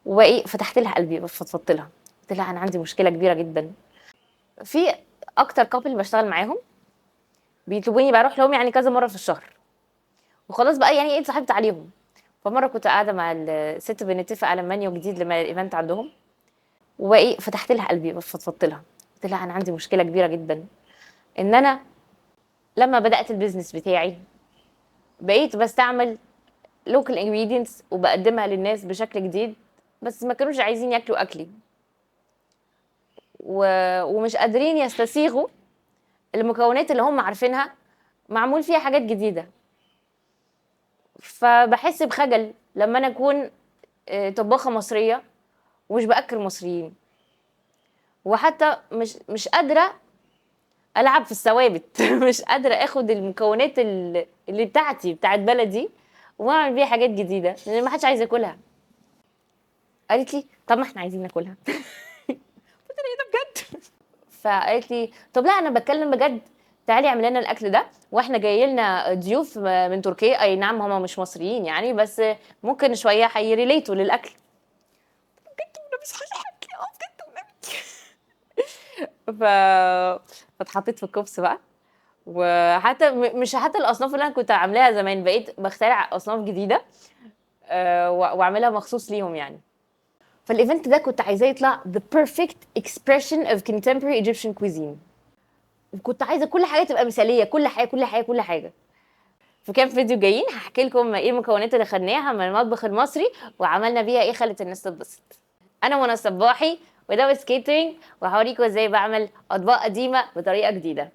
وايه فتحت لها قلبي، فضفضت لها، قلت لها انا عندي مشكله كبيره جدا. في اكتر كابل بشتغل معاهم بيطلبوني بروح لهم يعني كذا مره في الشهر، وخلاص بقى يعني ايه اتصاحبت عليهم. فمره كنت قاعده مع الست بنتفق على منيو جديد الايفنت عندهم، وايه فتحت لها قلبي، فضفضت لها، قلت لها انا عندي مشكله كبيره جدا، ان انا لما بدات البيزنس بتاعي بقيت بستعمل لوكال انجريدينتس وبقدمها للناس بشكل جديد، بس ما كانوش عايزين ياكلوا اكلي ومش قادرين يستسيغوا المكونات اللي هم عارفينها معمول فيها حاجات جديده. فبحس بخجل لما انا اكون طباخه مصريه ومش باكل مصريين، وحتى مش قادره العب في الثوابت مش قادره اخد المكونات اللي بتاعت بلدي واعمل بيها حاجات جديده لان ما حدش عايز ياكلها. قالت لي طب ما احنا عايزين ناكلها قلت لها ايه ده بجد؟ فقالت لي طب لا انا بتكلم بجد، تعالي اعمل لنا الاكل ده، واحنا جاي لنا ضيوف من تركيا، اي نعم هم مش مصريين يعني بس ممكن شويه هيريليتوا للاكل. بجد وانا مش هضحك بجد والنبي. ف فاتحطيت في الكوبس بقى، وحتى مش حتى الاصناف اللي انا كنت عاملاها زمان، بقيت بخترع اصناف جديده واعملها مخصوص ليهم يعني. فالايفنت ده كنت عايزاه يطلع the perfect expression of contemporary Egyptian cuisine، وكنت عايزه كل حاجه تبقى مثاليه، كل حاجه كل حاجه كل حاجه. في كام فيديو جايين هحكي لكم ايه المكونات اللي خدناها من المطبخ المصري وعملنا بيها ايه خلت الناس تتبسط. انا منى الصباحي وده ويز كيترينج، وهوريكم ازاي بعمل اطباق قديمه بطريقه جديده.